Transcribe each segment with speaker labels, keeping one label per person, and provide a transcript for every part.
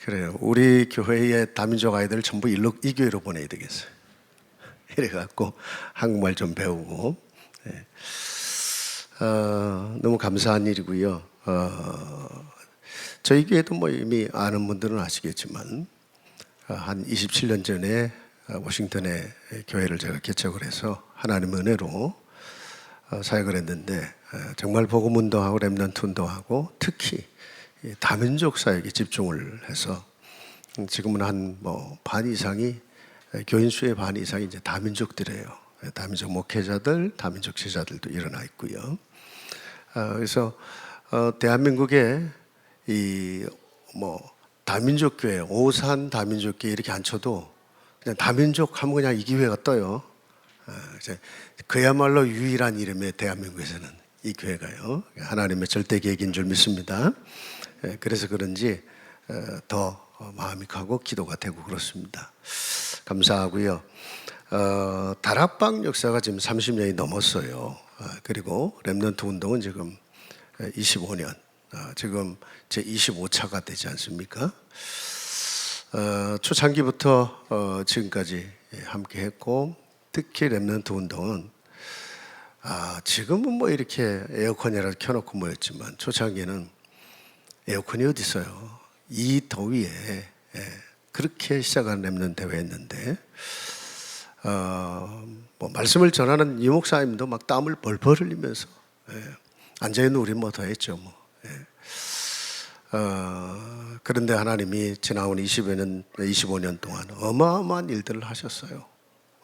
Speaker 1: 그래요. 우리 교회의 다민족 아이들 전부 이 교회로 보내야 되겠어요. 이래갖고 한국말 좀 배우고. 네. 너무 감사한 일이고요. 저희 교회도 뭐 이미 아는 분들은 아시겠지만 한 27년 전에 워싱턴에 교회를 제가 개척을 해서 하나님의 은혜로 사역을 했는데 정말 복음 운동하고 렘넌트 운동하고 특히 다민족 사역에 집중을 해서 지금은 한 반 이상이 교인 수의 반 이상이 이제 다민족들이에요. 다민족 목회자들, 다민족 제자들도 일어나 있고요. 그래서 대한민국에 이 다민족 교회, 오산 다민족 교회 이렇게 안 쳐도 그냥 다민족 하면 그냥 이 교회가 떠요. 그야말로 유일한 이름의 대한민국에서는 이 교회가요. 하나님의 절대 계획인 줄 믿습니다. 그래서 그런지 더 마음이 가고 기도가 되고 그렇습니다. 감사하고요. 다락방 역사가 지금 30년이 넘었어요. 그리고 렘넌트 운동은 지금 25년, 지금 제 25차가 되지 않습니까? 초창기부터 지금까지 함께 했고, 특히 렘넌트 운동은 지금은 뭐 이렇게 에어컨이라도 켜놓고 모였지만 초창기는 에어컨이 어디 있어요? 이 더위에 그렇게 시작한 렘넌트 대회였는데 말씀을 전하는 이 목사님도 막 땀을 벌벌 흘리면서 앉아있는 우리 뭐 더 했죠 뭐. 그런데 하나님이 지나온 25년 동안 어마어마한 일들을 하셨어요.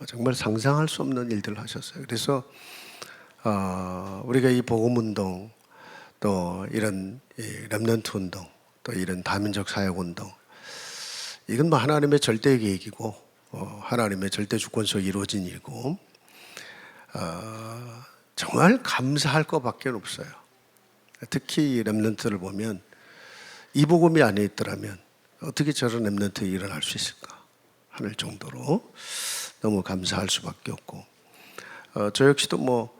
Speaker 1: 정말 상상할 수 없는 일들을 하셨어요. 그래서 우리가 이 복음운동 또 이런 렘넌트 운동 또 이런 다민족 사역운동 이건 뭐 하나님의 절대 계획이고 하나님의 절대 주권 속에 이루어진 일이고 정말 감사할 것밖에 없어요. 특히 이 렘넌트를 보면 이 복음이 안에 있더라면 어떻게 저런 렘넌트가 일어날 수 있을까 하는 정도로 너무 감사할 수밖에 없고 저 역시도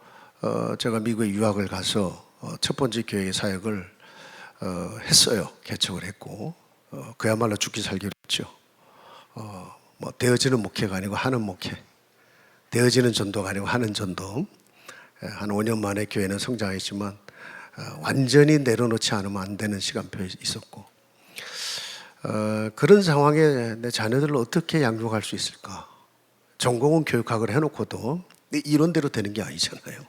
Speaker 1: 제가 미국에 유학을 가서 첫 번째 교회 사역을 했어요. 개척을 했고 그야말로 죽기 살기로 했죠. 되어지는 목회가 아니고 하는 목회, 되어지는 전도가 아니고 하는 전도. 한 5년 만에 교회는 성장했지만 완전히 내려놓지 않으면 안 되는 시간표에 있었고 그런 상황에 내 자녀들을 어떻게 양육할 수 있을까? 전공은 교육학을 해놓고도 이론대로 되는 게 아니잖아요.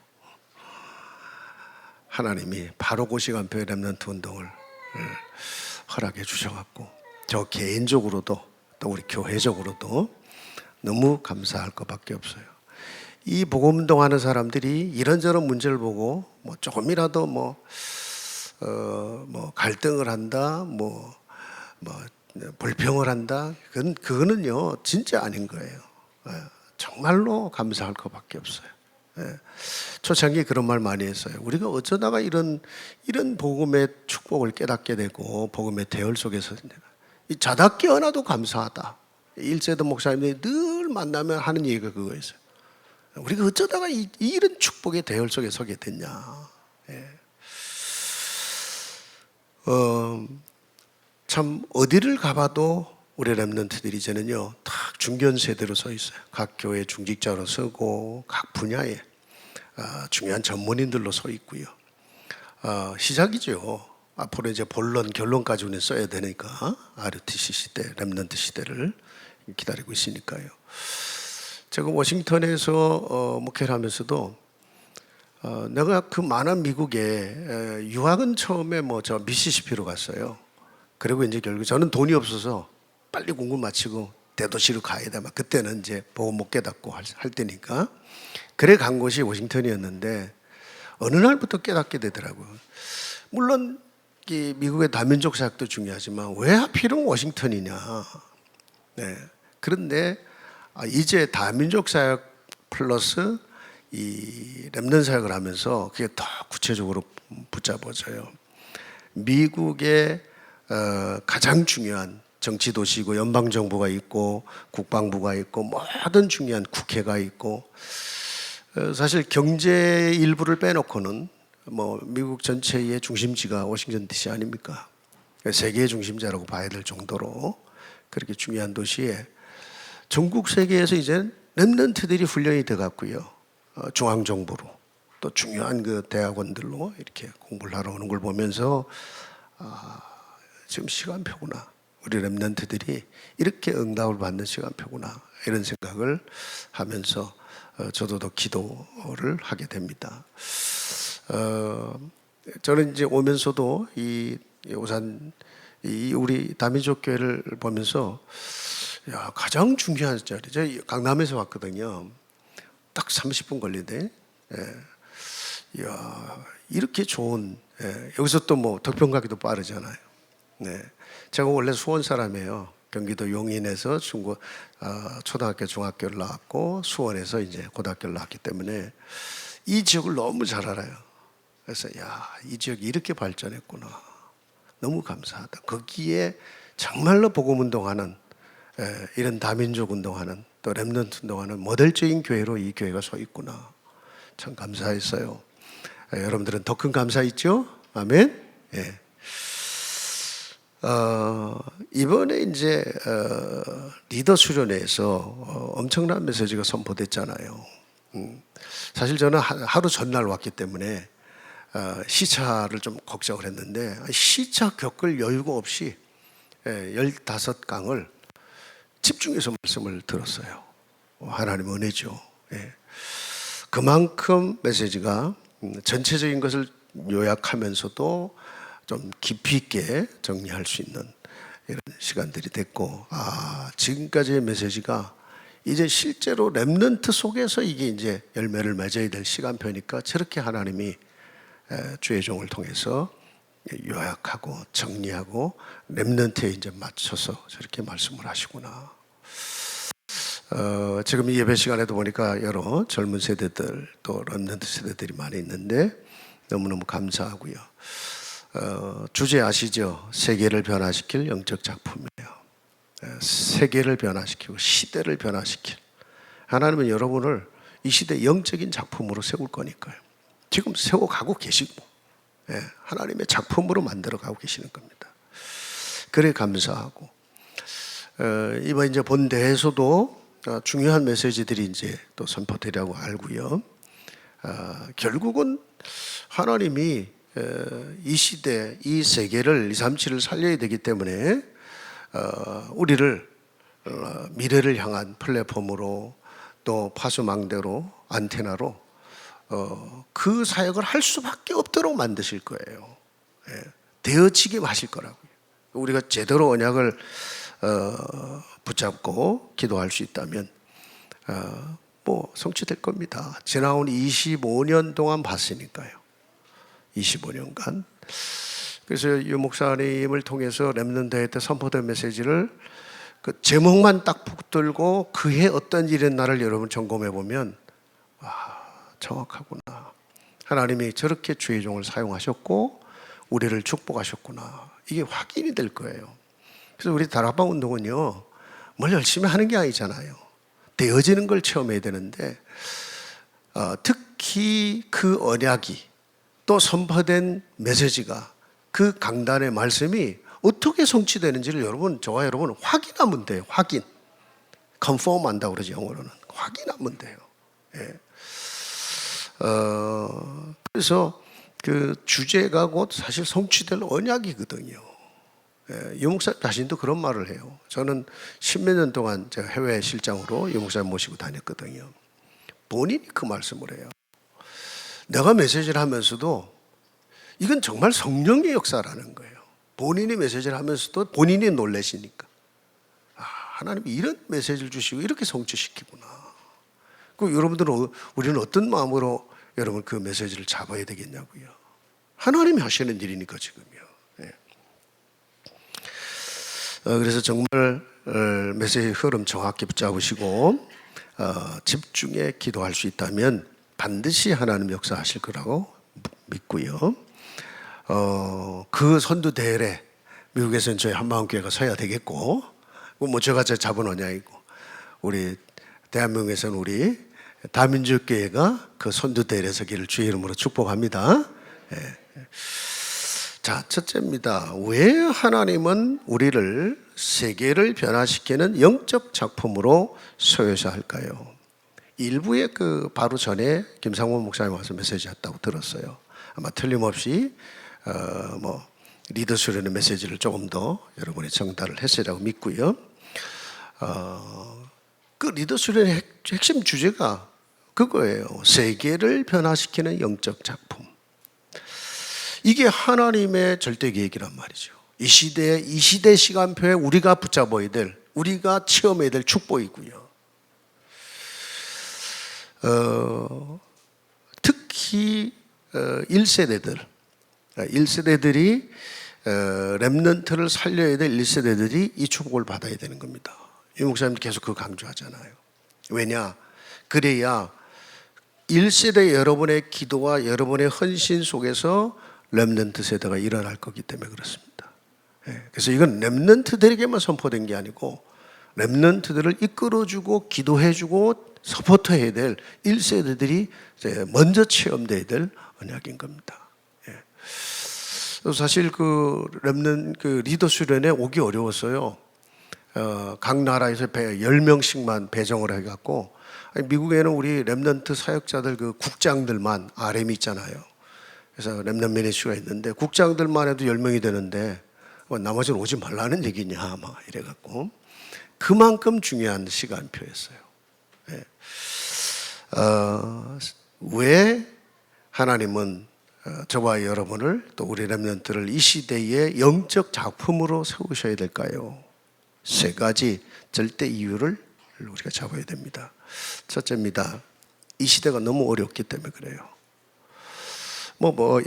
Speaker 1: 하나님이 바로 그 시간표에 렘넌트 운동을 허락해 주셔갖고 저 개인적으로도 또 우리 교회적으로도 너무 감사할 것밖에 없어요. 이 복음운동 하는 사람들이 이런저런 문제를 보고 조금이라도 갈등을 한다, 불평을 한다, 그거는요 진짜 아닌 거예요. 정말로 감사할 것밖에 없어요. 초창기 그런 말 많이 했어요. 우리가 어쩌다가 이런 복음의 축복을 깨닫게 되고 복음의 대열 속에서 이 자다 깨어나도 감사하다. 일세도 목사님들이 늘 만나면 하는 얘기가 그거였어요. 우리가 어쩌다가 이런 축복의 대열 속에 서게 됐냐. 참 어디를 가봐도 우리 렘넌트들이 이제는요 다 중견 세대로 서 있어요. 각 교회 중직자로 서고 각 분야에 중요한 전문인들로 서 있고요. 시작이죠. 앞으로 이제 본론 결론까지 우리는 써야 되니까 RUTC 시대, 렘넌트 시대를 기다리고 있으니까요. 제가 워싱턴에서 목회를 하면서도 내가 그 많은 미국에 유학은 처음에 저 미시시피로 갔어요. 그리고 이제 결국 저는 돈이 없어서 빨리 공부 마치고 대도시로 가야 돼. 그때는 이제 보고 못 깨닫고 할 때니까. 그래 간 곳이 워싱턴이었는데 어느 날부터 깨닫게 되더라고요. 물론 이 미국의 다민족 사역도 중요하지만 왜 하필은 워싱턴이냐. 그런데 이제 다민족 사역 플러스 이 렘넌트 사역을 하면서 그게 더 구체적으로 붙잡아져요. 미국의 가장 중요한 정치 도시고 연방정부가 있고 국방부가 있고 모든 중요한 국회가 있고 사실 경제 일부를 빼놓고는 미국 전체의 중심지가 워싱턴 DC 아닙니까? 세계의 중심지라고 봐야 될 정도로 그렇게 중요한 도시에 전국 세계에서 이제 렘넌트들이 훈련이 돼 갔고요. 중앙 정부로 또 중요한 그 대학원들로 이렇게 공부를 하러 오는 걸 보면서 지금 시간표구나. 우리 렘넌트들이 이렇게 응답을 받는 시간표구나. 이런 생각을 하면서 저도 더 기도를 하게 됩니다. 저는 이제 오면서도 이 오산 우리 다민족 교회를 보면서 가장 중요한 자리. 제가 강남에서 왔거든요. 딱 30분 걸리네. 이렇게 좋은 여기서 또 뭐 덕평 가기도 빠르잖아요. 제가 원래 수원 사람이에요. 경기도 용인에서 초등학교, 중학교를 나왔고 수원에서 이제 고등학교를 나왔기 때문에 이 지역을 너무 잘 알아요. 그래서 이 지역이 이렇게 발전했구나. 너무 감사하다. 거기에 정말로 복음 운동하는 이런 다민족 운동하는 또 렘넌트 운동하는 모델적인 교회로 이 교회가 서 있구나. 참 감사했어요. 여러분들은 더 큰 감사 있죠? 아멘. 예. 이번에 이제 리더 수련회에서 엄청난 메시지가 선포됐잖아요. 사실 저는 하루 전날 왔기 때문에 시차를 좀 걱정을 했는데 시차 겪을 여유가 없이 15강을 집중해서 말씀을 들었어요. 하나님의 은혜죠. 그만큼 메시지가 전체적인 것을 요약하면서도 좀 깊이 있게 정리할 수 있는 이런 시간들이 됐고, 지금까지의 메시지가 이제 실제로 렘넌트 속에서 이게 이제 열매를 맺어야 될 시간표니까 저렇게 하나님이 주의 종을 통해서 요약하고 정리하고 렘넌트에 이제 맞춰서 저렇게 말씀을 하시구나. 지금 이 예배 시간에도 보니까 여러 젊은 세대들 또 렘넌트 세대들이 많이 있는데 너무너무 감사하고요. 주제 아시죠? 세계를 변화시킬 영적 작품이에요. 세계를 변화시키고 시대를 변화시킬. 하나님은 여러분을 이 시대 영적인 작품으로 세울 거니까요. 지금 세워가고 계시고 하나님의 작품으로 만들어가고 계시는 겁니다. 그래 감사하고 이번 이제 본 대회에서도 중요한 메시지들이 이제 또 선포되려고 알고요. 결국은 하나님이 이 시대, 이 세계를 237을 살려야 되기 때문에 우리를 미래를 향한 플랫폼으로 또 파수망대로 안테나로 그 사역을 할 수밖에 없도록 만드실 거예요. 되어지게 하실 거라고요. 우리가 제대로 언약을 붙잡고 기도할 수 있다면 뭐 성취될 겁니다. 지나온 25년 동안 봤으니까요. 25년간. 그래서 유 목사님을 통해서 렘넌트 대회 때 선포된 메시지를 그 제목만 딱 붙들고 그해 어떤 일이 있나를 여러분 점검해 보면 정확하구나. 하나님이 저렇게 주의 종을 사용하셨고 우리를 축복하셨구나. 이게 확인이 될 거예요. 그래서 우리 다락방 운동은요, 뭘 열심히 하는 게 아니잖아요. 되어지는 걸 체험해야 되는데 특히 그 언약이 또 선포된 메시지가 그 강단의 말씀이 어떻게 성취되는지를 저와 여러분 확인하면 돼요. 확인. 컨펌 한다고 그러지 영어로는. 확인하면 돼요. 그래서 그 주제가 곧 사실 성취될 언약이거든요. 유 목사 자신도 그런 말을 해요. 저는 10몇 년 동안 제가 해외 실장으로 유 목사님 모시고 다녔거든요. 본인이 그 말씀을 해요. 내가 메시지를 하면서도 이건 정말 성령의 역사라는 거예요. 본인이 메시지를 하면서도 본인이 놀라시니까 하나님이 이런 메시지를 주시고 이렇게 성취시키구나. 그 여러분들은 우리는 어떤 마음으로 여러분 그 메시지를 잡아야 되겠냐고요. 하나님이 하시는 일이니까 지금요. 그래서 정말 메시지 흐름 정확히 붙잡으시고 집중해 기도할 수 있다면 반드시 하나님 역사하실 거라고 믿고요. 그 선두 대회에 미국에서는 저희 한마음교회가 서야 되겠고, 뭐 제가 잡은 언약이고, 우리 대한민국에서는 우리 다민족교회가 그 선두 대회에 서기를 주의 이름으로 축복합니다. 자, 첫째입니다. 왜 하나님은 우리를 세계를 변화시키는 영적 작품으로 세우셔야 할까요? 일부에 바로 전에 김상원 목사님 와서 메시지 했다고 들었어요. 아마 틀림없이 리더 수련의 메시지를 조금 더 여러분이 전달을 했으리라고 믿고요. 그 리더 수련의 핵심 주제가 그거예요. 세계를 변화시키는 영적 작품. 이게 하나님의 절대 계획이란 말이죠. 이 시대 시간표에 우리가 붙잡아야 될, 우리가 체험해야 될 축복이고요. 특히 1세대들이 렘넌트를 살려야 될 1세대들이 이 축복을 받아야 되는 겁니다. 이 목사님도 계속 그거 강조하잖아요. 왜냐? 그래야 1세대 여러분의 기도와 여러분의 헌신 속에서 렘넌트 세대가 일어날 거기 때문에 그렇습니다. 그래서 이건 렘넌트들에게만 선포된 게 아니고 렘넌트들을 이끌어주고 기도해주고 서포트해야 될 1세대들이 먼저 체험돼야 될 언약인 겁니다. 사실 리더 수련에 오기 어려웠어요. 각 나라에서 10명씩만 배정을 해갖고, 미국에는 우리 렘넌트 사역자들 국장들만 RM이 있잖아요. 그래서 렘넌트 미니스트리가 있는데 국장들만 해도 10명이 되는데 나머지는 오지 말라는 얘기냐 막 이래갖고 그만큼 중요한 시간표였어요. 왜 하나님은 저와 여러분을 또 우리 렘넌트를 이 시대의 영적 작품으로 세우셔야 될까요? 세 가지 절대 이유를 우리가 잡아야 됩니다. 첫째입니다. 이 시대가 너무 어렵기 때문에 그래요.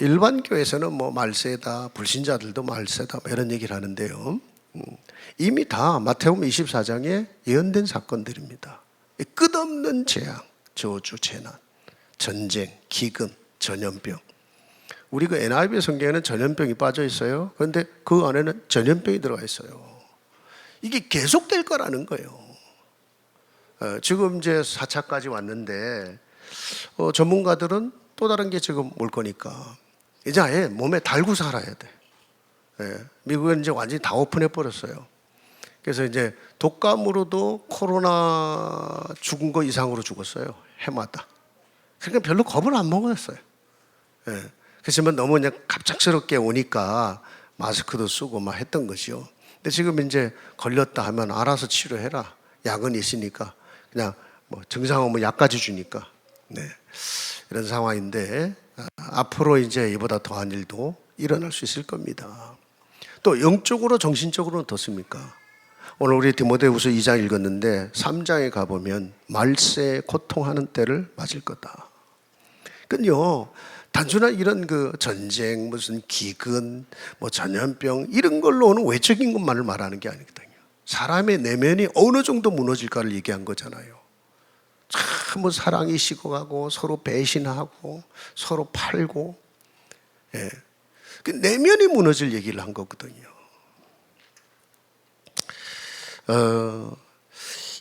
Speaker 1: 일반 교회에서는 말세다, 불신자들도 말세다 이런 얘기를 하는데요. 이미 다 마태복음 24장에 예언된 사건들입니다. 끝없는 재앙, 저주, 재난, 전쟁, 기근, 전염병. 우리 NIV 성경에는 전염병이 빠져 있어요. 그런데 그 안에는 전염병이 들어가 있어요. 이게 계속될 거라는 거예요. 지금 이제 4차까지 왔는데 전문가들은 또 다른 게 지금 올 거니까 이제 아예 몸에 달고 살아야 돼. 미국은 이제 완전히 다 오픈해 버렸어요. 그래서 이제 독감으로도 코로나 죽은 거 이상으로 죽었어요. 해마다. 그러니까 별로 겁을 안 먹었어요. 그렇지만 너무 그냥 갑작스럽게 오니까 마스크도 쓰고 막 했던 것이요. 근데 지금 이제 걸렸다 하면 알아서 치료해라. 약은 있으니까 그냥 증상 오면 약까지 주니까. 이런 상황인데 앞으로 이제 이보다 더한 일도 일어날 수 있을 겁니다. 또 영적으로 정신적으로는 어떻습니까? 오늘 우리 디모데후서 2장 읽었는데 3장에 가보면 말세에 고통하는 때를 맞을 거다. 그건요, 단순한 이런 전쟁, 무슨 기근, 전염병 이런 걸로 오는 외적인 것만을 말하는 게 아니거든요. 사람의 내면이 어느 정도 무너질까를 얘기한 거잖아요. 참 사랑이 식어가고 서로 배신하고 서로 팔고, 그 내면이 무너질 얘기를 한 거거든요.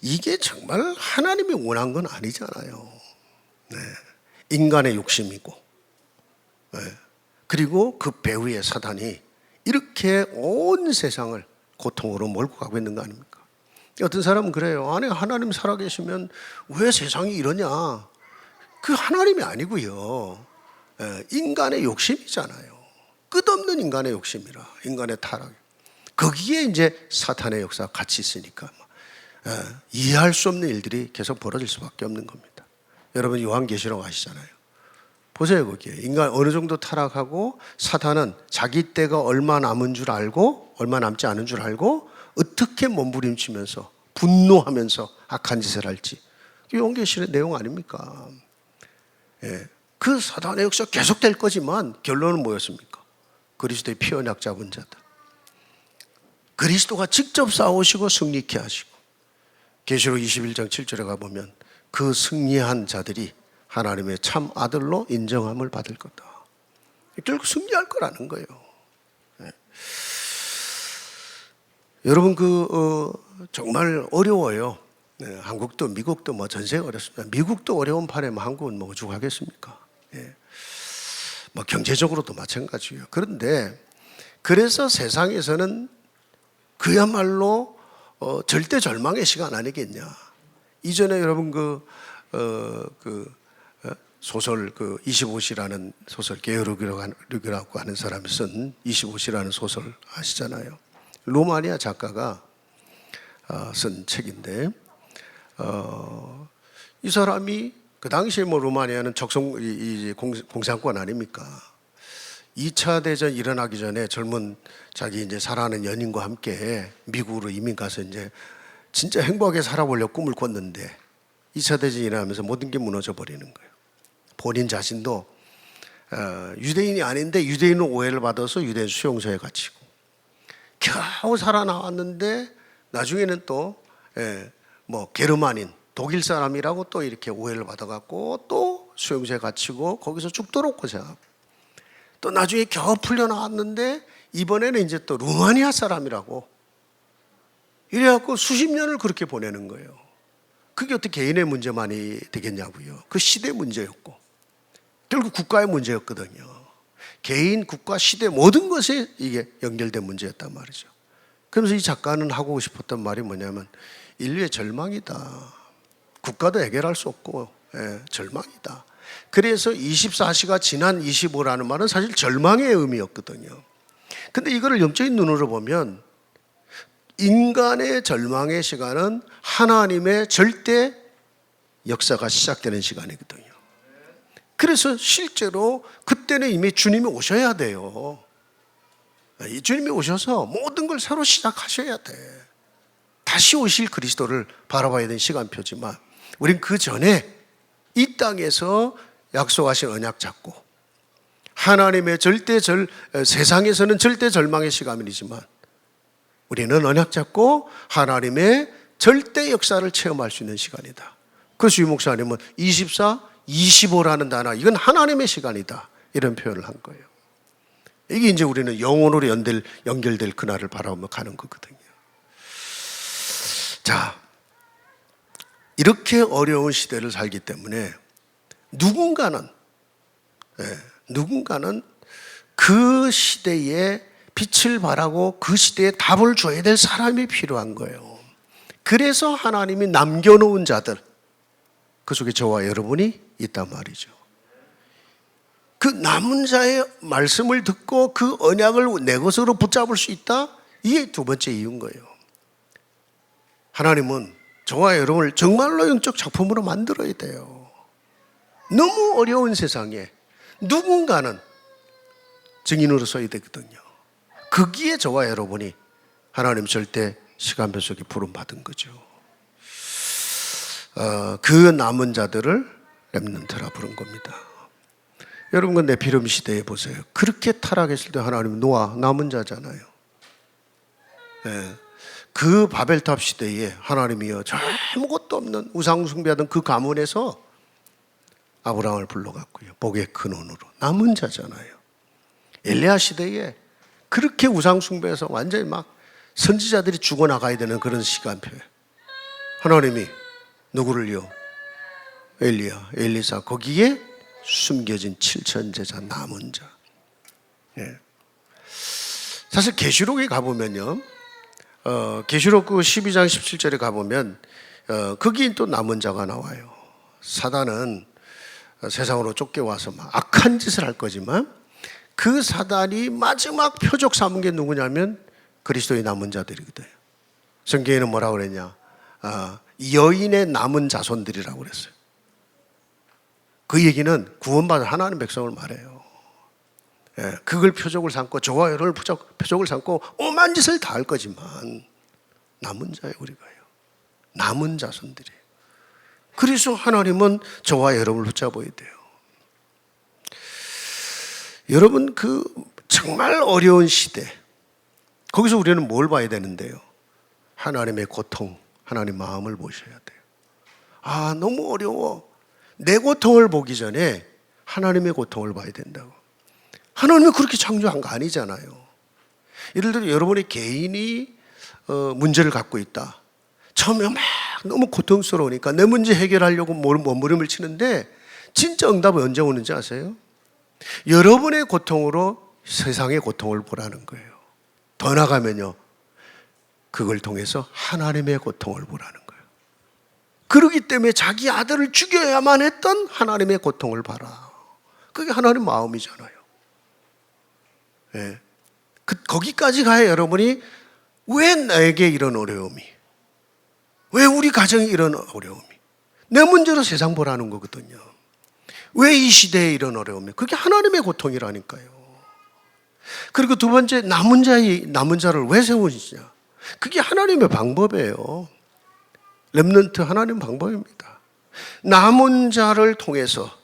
Speaker 1: 이게 정말 하나님이 원한 건 아니잖아요. 인간의 욕심이고, 그리고 그 배후의 사단이 이렇게 온 세상을 고통으로 몰고 가고 있는 거 아닙니까? 어떤 사람은 그래요. 아니, 하나님 살아계시면 왜 세상이 이러냐? 그 하나님이 아니고요. 인간의 욕심이잖아요. 끝없는 인간의 욕심이라, 인간의 타락. 거기에 이제 사탄의 역사가 같이 있으니까 이해할 수 없는 일들이 계속 벌어질 수밖에 없는 겁니다. 여러분 요한계시록 아시잖아요. 보세요. 거기에 인간 어느 정도 타락하고 사탄은 자기 때가 얼마 남은 줄 알고 얼마 남지 않은 줄 알고 어떻게 몸부림치면서 분노하면서 악한 짓을 할지, 요한계시록의 내용 아닙니까? 그 사단의 역사가 계속될 거지만 결론은 뭐였습니까? 그리스도의 피 언약 잡은 자들, 그리스도가 직접 싸우시고 승리케 하시고, 계시록 21장 7절에 가보면 그 승리한 자들이 하나님의 참 아들로 인정함을 받을 거다. 결국 승리할 거라는 거예요. 여러분 정말 어려워요. 한국도 미국도 전 세계가 어렵습니다. 미국도 어려운 판에 한국은 오죽하겠습니까? 경제적으로도 마찬가지예요. 그런데 그래서 세상에서는 그야말로 절대 절망의 시간 아니겠냐. 이전에 여러분 소설 25시라는 소설, 게으르기라고 하는 사람이 쓴 25시라는 소설 아시잖아요. 루마니아 작가가 쓴 책인데 이 사람이 그 당시에 루마니아는 공산권 아닙니까? 2차 대전 일어나기 전에 젊은 자기 이제 사랑하는 연인과 함께 미국으로 이민 가서 이제 진짜 행복하게 살아보려 꿈을 꿨는데 2차 대전이 일어나면서 모든 게 무너져 버리는 거예요. 본인 자신도 유대인이 아닌데 유대인은 오해를 받아서 유대인 수용소에 갇히고 겨우 살아나왔는데 나중에는 또 게르만인 독일 사람이라고 또 이렇게 오해를 받아갖고 또 수용소에 갇히고 거기서 죽도록 고생하고 또 나중에 겨우 풀려나왔는데 이번에는 이제 또 루마니아 사람이라고 이래갖고 수십 년을 그렇게 보내는 거예요. 그게 어떻게 개인의 문제만이 되겠냐고요. 그 시대 문제였고 결국 국가의 문제였거든요. 개인, 국가, 시대 모든 것에 이게 연결된 문제였단 말이죠. 그러면서 이 작가는 하고 싶었던 말이 뭐냐면 인류의 절망이다. 국가도 해결할 수 없고 절망이다. 그래서 24시가 지난 25라는 말은 사실 절망의 의미였거든요. 근데 이거를 영적인 눈으로 보면 인간의 절망의 시간은 하나님의 절대 역사가 시작되는 시간이거든요. 그래서 실제로 그때는 이미 주님이 오셔야 돼요. 이 주님이 오셔서 모든 걸 새로 시작하셔야 돼. 다시 오실 그리스도를 바라봐야 되는 시간표지만 우린 그 전에 이 땅에서 약속하신 언약 잡고 하나님의 세상에서는 절대 절망의 시간이지만 우리는 언약 잡고 하나님의 절대 역사를 체험할 수 있는 시간이다. 그래서 유 목사님은 24, 25라는 단어, 이건 하나님의 시간이다. 이런 표현을 한 거예요. 이게 이제 우리는 영혼으로 연결될 그날을 바라보며 가는 거거든요. 자, 이렇게 어려운 시대를 살기 때문에 누군가는 그 시대에 빛을 발하고 그 시대에 답을 줘야 될 사람이 필요한 거예요. 그래서 하나님이 남겨놓은 자들, 그 속에 저와 여러분이 있단 말이죠. 그 남은 자의 말씀을 듣고 그 언약을 내 것으로 붙잡을 수 있다? 이게 두 번째 이유인 거예요. 하나님은 저와 여러분을 정말로 영적 작품으로 만들어야 돼요. 너무 어려운 세상에 누군가는 증인으로 서야 되거든요. 거기에 저와 여러분이 하나님 절대 시간표 속에 부름받은 거죠. 그 남은 자들을 렘넌트라 부른 겁니다. 여러분 근데 비름 시대에 보세요. 그렇게 타락했을 때 하나님 노아 남은 자잖아요. 그 바벨탑 시대에 하나님이요 아무것도 없는 우상 숭배하던 그 가문에서 아브라함을 불러갔고요. 복의 근원으로 남은 자잖아요. 엘리야 시대에 그렇게 우상 숭배해서 완전히 막 선지자들이 죽어나가야 되는 그런 시간표에 하나님이 누구를요? 엘리야, 엘리사 거기에 숨겨진 7천 제자 남은 자. 사실 계시록에 가보면요, 계시록 그 12장 17절에 가보면 거기 또 남은 자가 나와요. 사단은 세상으로 쫓겨와서 막 악한 짓을 할 거지만 그 사단이 마지막 표적 삼은 게 누구냐면 그리스도의 남은 자들이거든요. 성경에는 뭐라고 그랬냐? 여인의 남은 자손들이라고 그랬어요. 그 얘기는 구원받은 하나님 백성을 말해요. 그걸 표적을 삼고 저와 여러분을 표적을 삼고 오만 짓을 다 할 거지만 남은 자예요, 우리가요. 남은 자손들이에요. 그래서 하나님은 저와 여러분을 붙잡아야 돼요. 여러분 그 정말 어려운 시대, 거기서 우리는 뭘 봐야 되는데요? 하나님의 고통, 하나님 마음을 보셔야 돼요. 너무 어려워. 내 고통을 보기 전에 하나님의 고통을 봐야 된다고. 하나님이 그렇게 창조한 거 아니잖아요. 예를 들어 여러분의 개인이 문제를 갖고 있다. 처음에 막 너무 고통스러우니까 내 문제 해결하려고 몸부림을 치는데 진짜 응답은 언제 오는지 아세요? 여러분의 고통으로 세상의 고통을 보라는 거예요. 더 나가면요, 그걸 통해서 하나님의 고통을 보라는 거예요. 그러기 때문에 자기 아들을 죽여야만 했던 하나님의 고통을 봐라. 그게 하나님 마음이잖아요. 예. 거기까지 가야 여러분이 왜 나에게 이런 어려움이, 왜 우리 가정에 이런 어려움이, 내 문제로 세상 보라는 거거든요. 왜 이 시대에 이런 어려움이, 그게 하나님의 고통이라니까요. 그리고 두 번째, 남은 자를 왜 세우시냐, 그게 하나님의 방법이에요. 렘넌트 하나님 방법입니다. 남은 자를 통해서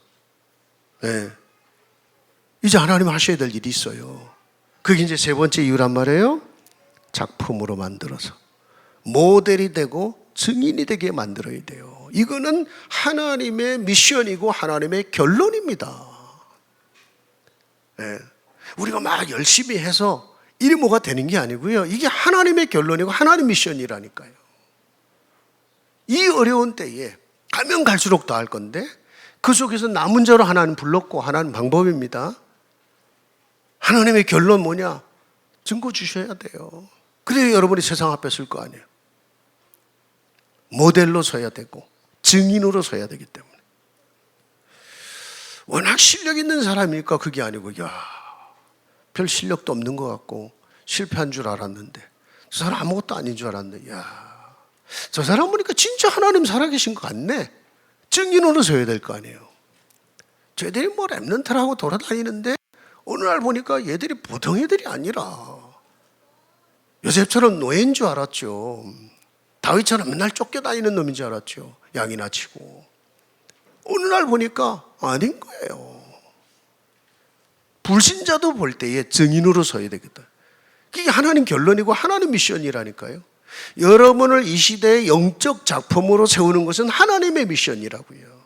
Speaker 1: 이제 하나님 하셔야 될 일이 있어요. 그게 이제 세 번째 이유란 말이에요. 작품으로 만들어서 모델이 되고 증인이 되게 만들어야 돼요. 이거는 하나님의 미션이고 하나님의 결론입니다. 우리가 막 열심히 해서 일이 뭐가 되는 게 아니고요. 이게 하나님의 결론이고 하나님 미션이라니까요. 이 어려운 때에 가면 갈수록 더 할 건데, 그 속에서 남은 자로 하나님 불렀고 하나님 방법입니다. 하나님의 결론 뭐냐? 증거 주셔야 돼요. 그래야 여러분이 세상 앞에 설 거 아니에요. 모델로 서야 되고 증인으로 서야 되기 때문에. 워낙 실력 있는 사람이니까 그게 아니고, 별 실력도 없는 것 같고 실패한 줄 알았는데, 저 사람 아무것도 아닌 줄 알았는데, 저 사람 보니까 진짜 하나님 살아계신 것 같네. 증인으로 서야 될 거 아니에요. 쟤들이 뭐 랩런트라고 돌아다니는데 어느 날 보니까 얘들이 보통 애들이 아니라 요셉처럼 노예인 줄 알았죠. 다윗처럼 맨날 쫓겨다니는 놈인 줄 알았죠. 양이나 치고. 어느 날 보니까 아닌 거예요. 불신자도 볼 때에 증인으로 서야 되겠다. 그게 하나님 결론이고 하나님 미션이라니까요. 여러분을 이 시대의 영적 작품으로 세우는 것은 하나님의 미션이라고요.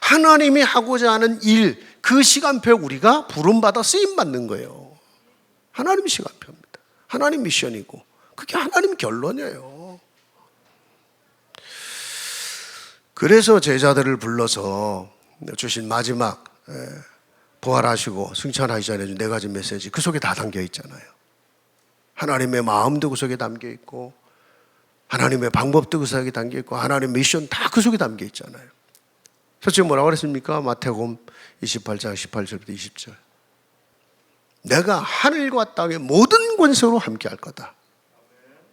Speaker 1: 하나님이 하고자 하는 일, 그 시간표에 우리가 부름받아 쓰임받는 거예요. 하나님 시간표입니다. 하나님 미션이고 그게 하나님 결론이에요. 그래서 제자들을 불러서 주신 마지막 부활하시고 승천하기 전에 준 네 가지 메시지, 그 속에 다 담겨 있잖아요. 하나님의 마음도 그 속에 담겨 있고 하나님의 방법도 그 속에 담겨 있고 하나님의 미션 다 그 속에 담겨 있잖아요. 솔직히 뭐라고 그랬습니까? 마태복음 28장 18절부터 20절. 내가 하늘과 땅의 모든 권세로 함께 할 거다.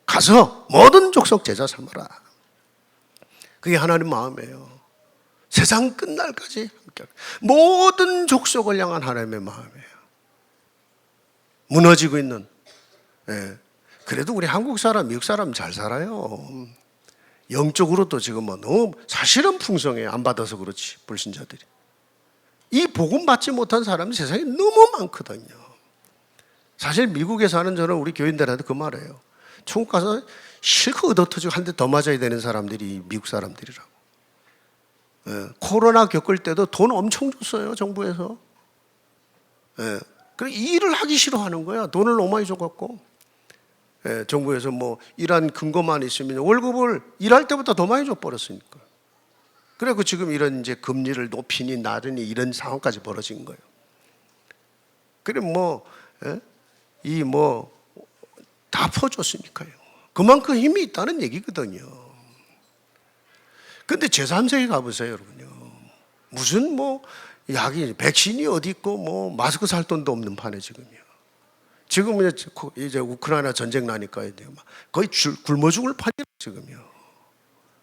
Speaker 1: 가서 모든 족속 제자 삼아라. 그게 하나님 마음이에요. 세상 끝날까지 함께 할 거다. 모든 족속을 향한 하나님의 마음이에요. 무너지고 있는, 그래도 우리 한국 사람, 미국 사람 잘 살아요. 영적으로도 지금 뭐 너무 사실은 풍성해요. 안 받아서 그렇지, 불신자들이. 이 복음 받지 못한 사람이 세상에 너무 많거든요. 사실 미국에 사는 저는 우리 교인들한테 그 말해요. 천국 가서 실컷 얻어터지고 한 대 더 맞아야 되는 사람들이 미국 사람들이라고. 코로나 겪을 때도 돈 엄청 줬어요, 정부에서. 그래, 일을 하기 싫어하는 거야. 돈을 너무 많이 줘갖고. 정부에서 뭐 일한 근거만 있으면 월급을 일할 때보다 더 많이 줘버렸으니까. 그래서 지금 이런 이제 금리를 높이니 낮으니 이런 상황까지 벌어진 거예요. 그래 다 퍼줬으니까요. 그만큼 힘이 있다는 얘기거든요. 근데 제3세계 가보세요, 여러분요. 무슨 약이, 백신이 어디 있고 마스크 살 돈도 없는 판에 지금요. 지금 이제 우크라이나 전쟁 나니까 거의 굶어 죽을 판이에요, 지금요.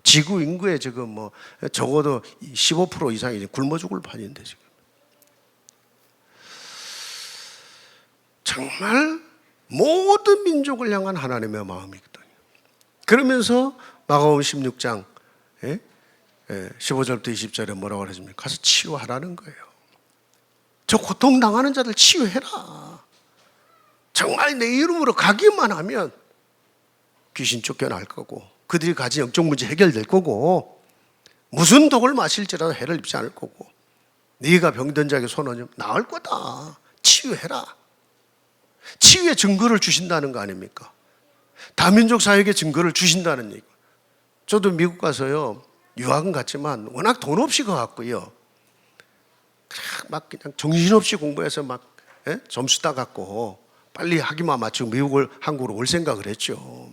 Speaker 1: 지구 인구의 지금 적어도 15% 이상이 굶어 죽을 판인데 지금. 정말 모든 민족을 향한 하나님의 마음이거든요. 그러면서 마가복음 16장 15절부터 20절에 뭐라고 하십니까? 가서 치유하라는 거예요. 저 고통당하는 자들 치유해라. 정말 내 이름으로 가기만 하면 귀신 쫓겨날 거고 그들이 가진 영적 문제 해결될 거고 무슨 독을 마실지라도 해를 입지 않을 거고 네가 병든 자에게 손 얹으면 나을 거다. 치유해라. 치유의 증거를 주신다는 거 아닙니까? 다민족 사회에게 증거를 주신다는 얘기. 저도 미국 가서요, 유학은 갔지만 워낙 돈 없이 가갖고요, 막 그냥 정신없이 공부해서 막 점수 따갖고 빨리 학위만 마치고 한국으로 올 생각을 했죠.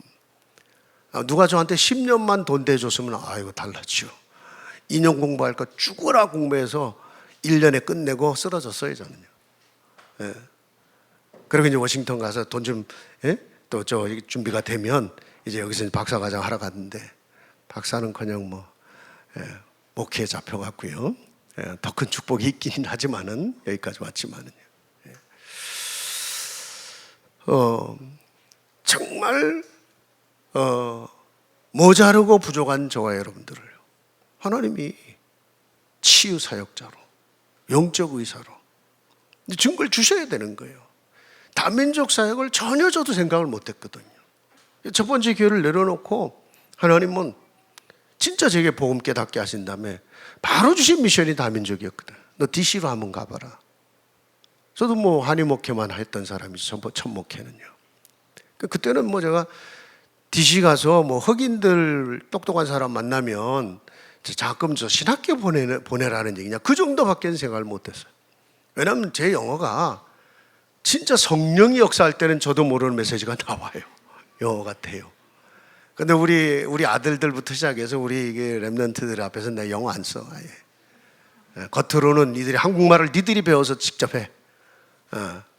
Speaker 1: 누가 저한테 10년만 돈 대줬으면 이거 달랐죠. 2년 공부할 거 죽어라 공부해서 1년에 끝내고 쓰러졌어요, 저는요. 예. 그리고 이제 워싱턴 가서 돈 좀, 또 저 준비가 되면 이제 여기서 이제 박사과정 하러 갔는데, 박사는커녕 목회에 잡혀갔고요. 더 큰 축복이 있긴 하지만은, 여기까지 왔지만은요. 정말 모자르고 부족한 저와 여러분들을 하나님이 치유 사역자로, 영적 의사로 증거를 주셔야 되는 거예요. 다민족 사역을 전혀 저도 생각을 못했거든요. 첫 번째 기회를 내려놓고 하나님은 진짜 제게 복음 깨닫게 하신 다음에 바로 주신 미션이 다민족이었거든. 너 DC로 한번 가봐라. 저도 한의 목회만 했던 사람이죠. 첫 목회는요. 그때는 제가 DC 가서 흑인들 똑똑한 사람 만나면 가끔 신학교 보내라는 얘기냐, 그 정도밖에 생각을 못했어요. 왜냐하면 제 영어가 진짜 성령이 역사할 때는 저도 모르는 메시지가 나와요. 영어 같아요. 근데 우리 아들들부터 시작해서 우리 랩런트들 앞에서 내 영어 안 써. 아예. 겉으로는 니들이 한국말을 니들이 배워서 직접 해.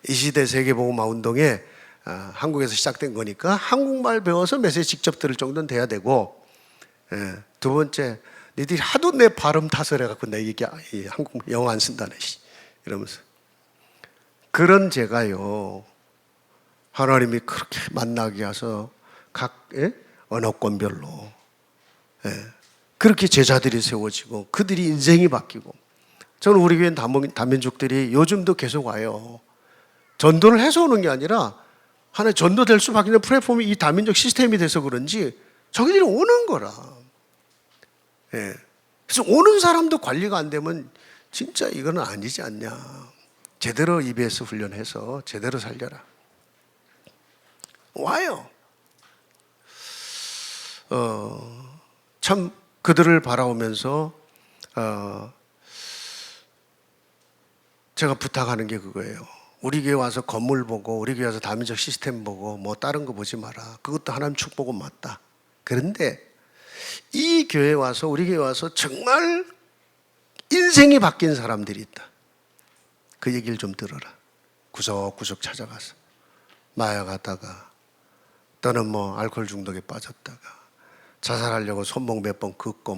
Speaker 1: 이 시대 세계복음화 운동에 한국에서 시작된 거니까 한국말 배워서 메시지 직접 들을 정도는 돼야 되고, 두 번째, 니들이 하도 내 발음 탓을 해갖고 내 이게 한국 영어 안 쓴다네 이러면서. 그런 제가요, 하나님이 그렇게 만나게 해서 각 언어권별로 그렇게 제자들이 세워지고 그들이 인생이 바뀌고, 저는 우리 교회 다민족들이 요즘도 계속 와요. 전도를 해서 오는 게 아니라 하나의 전도될 수밖에 없는 플랫폼이 이 다민족 시스템이 돼서 그런지 저기들이 오는 거라. 그래서 오는 사람도 관리가 안 되면 진짜 이거는 아니지 않냐. 제대로 EBS 훈련해서 제대로 살려라. 와요. 참 그들을 바라오면서 제가 부탁하는 게 그거예요. 우리 교회 와서 건물 보고, 우리 교회 와서 다민족 시스템 보고 다른 거 보지 마라. 그것도 하나님 축복은 맞다. 그런데 이 교회 와서, 우리 교회 와서 정말 인생이 바뀐 사람들이 있다. 그 얘기를 좀 들어라. 구석구석 찾아가서 마약하다가, 또는 알코올 중독에 빠졌다가, 자살하려고 손목 몇 번 긋고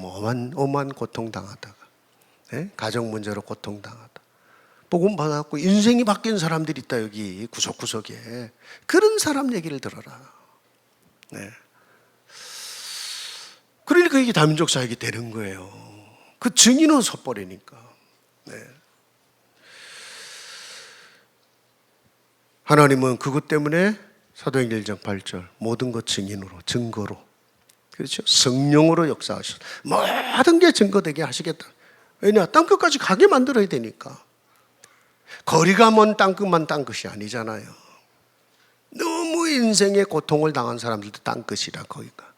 Speaker 1: 오만 고통당하다가, 가정 문제로 고통당하다. 복음 받았고 인생이 바뀐 사람들이 있다. 여기 구석구석에. 그런 사람 얘기를 들어라. 그러니까 이게 다민족 사역이 되는 거예요. 그 증인은 섣버리니까. 하나님은 그것 때문에 사도행전 1장 8절 모든 것 증인으로, 증거로, 그렇죠? 성령으로 역사하셔서 모든 게 증거되게 하시겠다. 왜냐? 땅끝까지 가게 만들어야 되니까. 거리가 먼 땅끝만 땅끝이 아니잖아요. 너무 인생의 고통을 당한 사람들도 땅끝이라. 거기가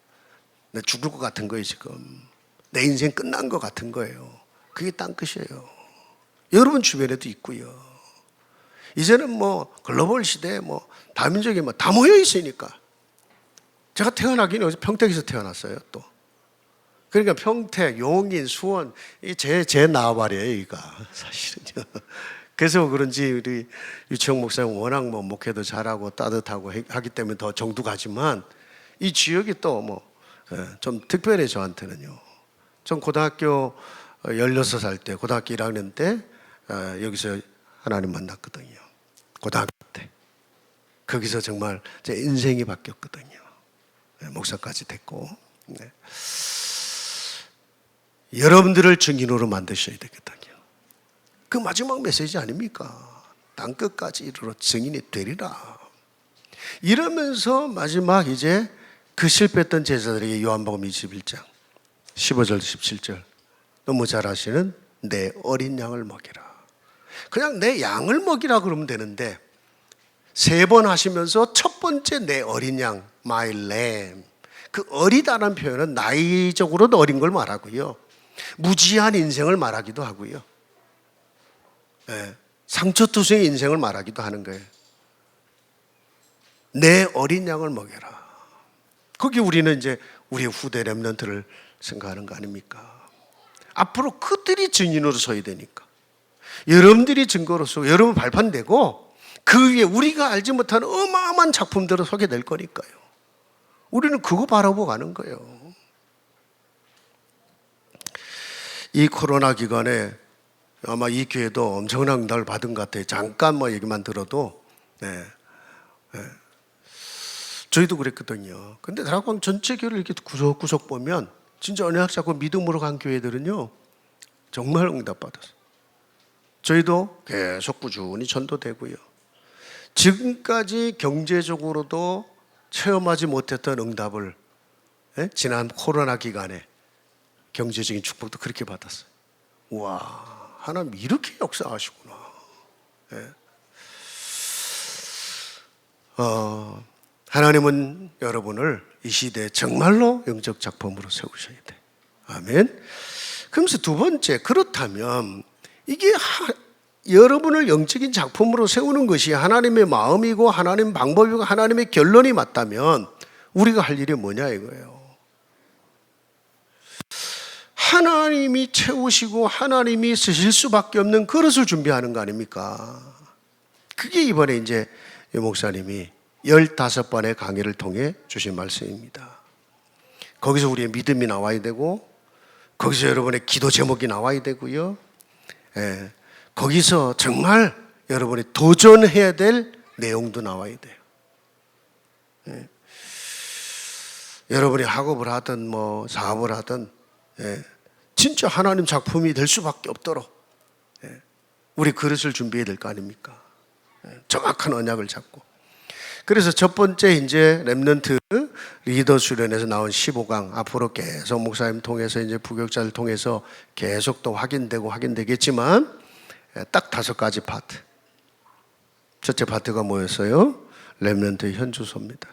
Speaker 1: 나 죽을 것 같은 거예요. 지금 내 인생 끝난 것 같은 거예요. 그게 땅끝이에요. 여러분 주변에도 있고요. 이제는 글로벌 시대에 다민족이 다 모여 있으니까. 제가 태어나기는 어제 평택에서 태어났어요. 또 그러니까 평택, 용인, 수원 제 나와버려요. 이가 사실은요. 그래서 그런지 우리 유치영 목사님 워낙 목회도 잘하고 따뜻하고 하기 때문에 더 정도 가지만, 이 지역이 또 좀 특별해. 저한테는요. 전 고등학교 16살 때, 고등학교 1학년 때 여기서 하나님 만났거든요. 고등학교 때. 거기서 정말 제 인생이 바뀌었거든요. 목사까지 됐고. 여러분들을 증인으로 만드셔야 되거든요. 그 마지막 메시지 아닙니까? 땅끝까지 이르러 증인이 되리라. 이러면서 마지막 이제 그 실패했던 제자들에게 요한복음 21장 15절 17절 너무 잘 아시는 내 어린 양을 먹이라. 그냥 내 양을 먹이라 그러면 되는데 3번 하시면서 첫 번째 내 어린 양, my lamb. 그 어리다는 표현은 나이적으로도 어린 걸 말하고요, 무지한 인생을 말하기도 하고요, 상처투성의 인생을 말하기도 하는 거예요. 내 어린 양을 먹여라. 거기 우리는 이제 우리의 후대 렘넌트를 생각하는 거 아닙니까? 앞으로 그들이 증인으로 서야 되니까 여러분들이 증거로서 여러분 발판되고 그 위에 우리가 알지 못하는 어마어마한 작품들을 서게 될 거니까요. 우리는 그거 바라보고 가는 거예요. 이 코로나 기간에 아마 이 교회도 엄청난 응답을 받은 것 같아요. 잠깐 뭐 얘기만 들어도 저희도 그랬거든요. 근데 다락방 전체 교회를 이렇게 구석구석 보면 진짜 언약 잡고 믿음으로 간 교회들은요 정말 응답받았어요. 저희도 계속 꾸준히 전도되고요. 지금까지 경제적으로도 체험하지 못했던 응답을 지난 코로나 기간에 경제적인 축복도 그렇게 받았어요. 우와, 하나님 이렇게 역사하시구나. 하나님은 여러분을 이 시대에 정말로 영적 작품으로 세우셔야 돼. 아멘. 그러면서 두 번째, 그렇다면 이게 여러분을 영적인 작품으로 세우는 것이 하나님의 마음이고 하나님 방법이고 하나님의 결론이 맞다면 우리가 할 일이 뭐냐 이거예요. 하나님이 채우시고 하나님이 쓰실 수밖에 없는 그릇을 준비하는 거 아닙니까? 그게 이번에 이제 이 목사님이 15번의 강의를 통해 주신 말씀입니다. 거기서 우리의 믿음이 나와야 되고 거기서 여러분의 기도 제목이 나와야 되고요. 거기서 정말 여러분이 도전해야 될 내용도 나와야 돼요. 여러분이 학업을 하든 뭐 사업을 하든 진짜 하나님 작품이 될 수밖에 없도록 우리 그릇을 준비해야 될 거 아닙니까? 정확한 언약을 잡고. 그래서 첫 번째 이제 렘넌트 리더 수련에서 나온 15강 앞으로 계속 목사님 통해서 이제 부교육자를 통해서 계속 또 확인되겠지만 딱 5가지 파트. 첫째 파트가 뭐였어요? 렘넌트 현주소입니다.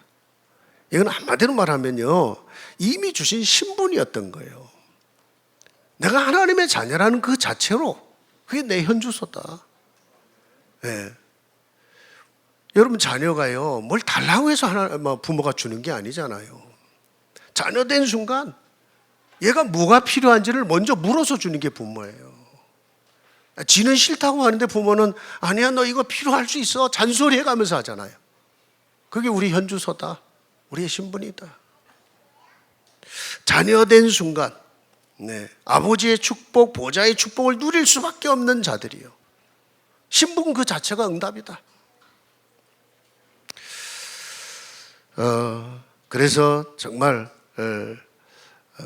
Speaker 1: 이건 한마디로 말하면요 이미 주신 신분이었던 거예요. 내가 하나님의 자녀라는 그 자체로 그게 내 현주소다. 여러분 자녀가요 뭘 달라고 해서 부모가 주는 게 아니잖아요. 자녀 된 순간 얘가 뭐가 필요한지를 먼저 물어서 주는 게 부모예요. 지는 싫다고 하는데 부모는 아니야 너 이거 필요할 수 있어 잔소리 해가면서 하잖아요. 그게 우리 현주소다. 우리의 신분이다. 자녀 된 순간 아버지의 축복 보좌의 축복을 누릴 수밖에 없는 자들이요. 신분 그 자체가 응답이다. 그래서 정말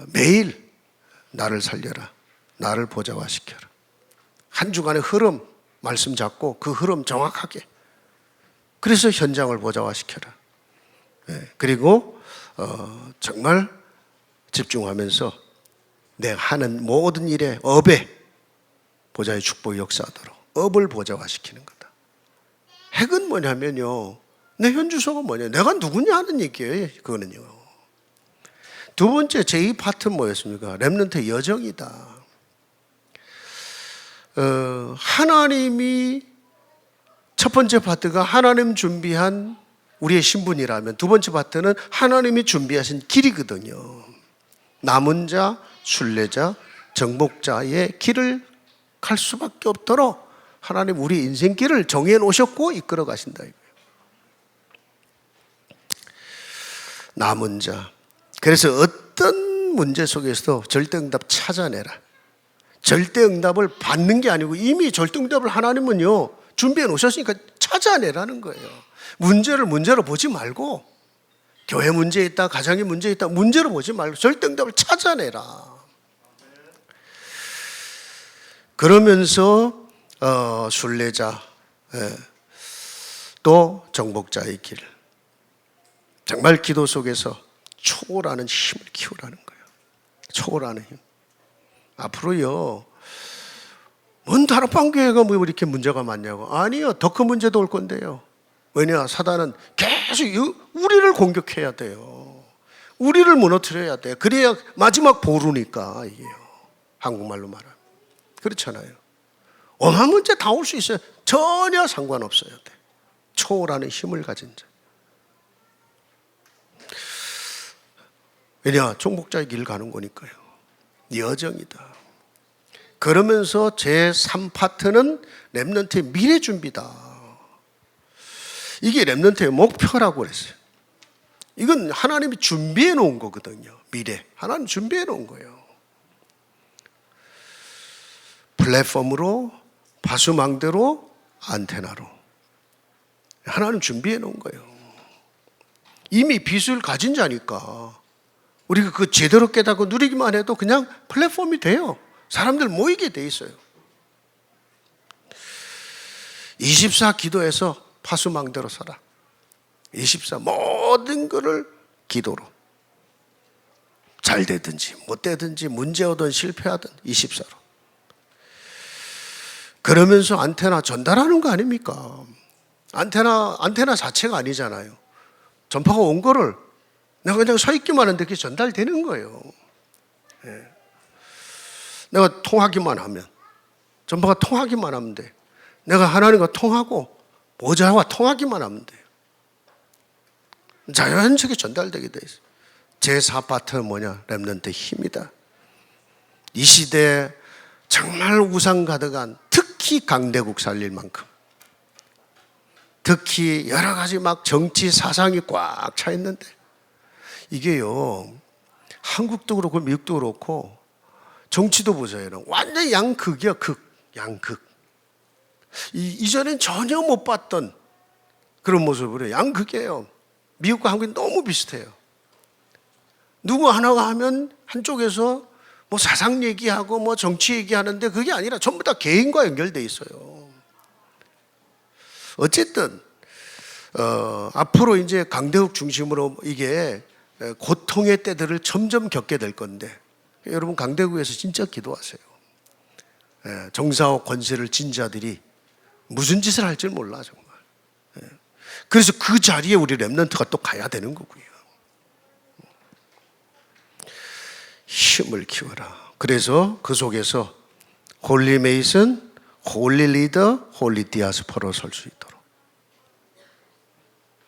Speaker 1: 매일 나를 살려라. 나를 보좌화시켜라. 한 주간의 흐름 말씀 잡고 그 흐름 정확하게. 그래서 현장을 보좌화시켜라. 그리고 정말 집중하면서 내가 하는 모든 일에 업에 보좌의 축복이 역사하도록 업을 보좌화시키는 거다. 핵은 뭐냐면요 내 현주소가 뭐냐 내가 누구냐 하는 얘기예요. 그거는요. 두 번째 제2 파트는 뭐였습니까? 렘넌트의 여정이다. 하나님이 첫 번째 파트가 하나님 준비한 우리의 신분이라면 두 번째 파트는 하나님이 준비하신 길이거든요. 남은 자, 순례자, 정복자의 길을 갈 수밖에 없도록 하나님 우리 인생길을 정해 놓으셨고 이끌어 가신다. 남은 자. 그래서 어떤 문제 속에서도 절대응답 찾아내라. 절대응답을 받는 게 아니고 이미 절대응답을 하나님은요 준비해 놓으셨으니까 찾아내라는 거예요. 문제를 문제로 보지 말고 교회 문제 있다, 가정에 문제 있다 문제로 보지 말고 절대응답을 찾아내라. 그러면서 순례자 또 정복자의 길 정말 기도 속에서 초월하는 힘을 키우라는 거예요. 초월하는 힘. 앞으로요 뭔 다락방교회가 뭐 이렇게 문제가 많냐고. 아니요 더 큰 문제도 올 건데요. 왜냐 사단은 계속 우리를 공격해야 돼요. 우리를 무너뜨려야 돼요. 그래야 마지막 보루니까 이게요. 한국말로 말하면 그렇잖아요. 어마어마한 문제 다 올 수 있어요. 전혀 상관없어야 돼. 초월하는 힘을 가진 자. 왜냐? 정복자의 길 가는 거니까요. 여정이다. 그러면서 제3파트는 렘넌트의 미래 준비다. 이게 렘넌트의 목표라고 그랬어요. 이건 하나님이 준비해 놓은 거거든요. 미래. 하나님 준비해 놓은 거예요. 플랫폼으로, 파수망대로, 안테나로. 하나님 준비해 놓은 거예요. 이미 빛을 가진 자니까 우리가 그 제대로 깨닫고 누리기만 해도 그냥 플랫폼이 돼요. 사람들 모이게 돼 있어요. 24 기도해서 파수망대로 살아. 24 모든 것을 기도로. 잘 되든지 못 되든지 문제 오든 실패하든 24로. 그러면서 안테나 전달하는 거 아닙니까? 안테나 자체가 아니잖아요. 전파가 온 거를 내가 그냥 서 있기만 하는데 그게 전달되는 거예요. 예. 내가 통하기만 하면, 전파가 통하기만 하면 돼. 내가 하나님과 통하고 보좌와 통하기만 하면 돼요. 자연스럽게 전달되게 돼 있어요. 제4파트는 뭐냐? 렘넌트의 힘이다. 이 시대에 정말 우상 가득한, 특히 강대국 살릴 만큼, 특히 여러 가지 막 정치 사상이 꽉 차 있는데, 이게요, 한국도 그렇고 미국도 그렇고 정치도 보세요. 완전 양극이야. 양극. 이전엔 전혀 못 봤던 그런 모습으로 양극이에요. 미국과 한국이 너무 비슷해요. 누구 하나가 하면 한쪽에서 뭐 사상 얘기하고 뭐 정치 얘기하는데 그게 아니라 전부 다 개인과 연결돼 있어요. 어쨌든 앞으로 이제 강대국 중심으로 이게 고통의 때들을 점점 겪게 될 건데, 여러분 강대국에서 진짜 기도하세요. 정사와 권세를 진 자들이 무슨 짓을 할지 몰라 정말. 그래서 그 자리에 우리 렘넌트가 또 가야 되는 거고요. 힘을 키워라. 그래서 그 속에서 홀리 메이슨, 홀리 리더, 홀리 디아스포로 설 수 있도록.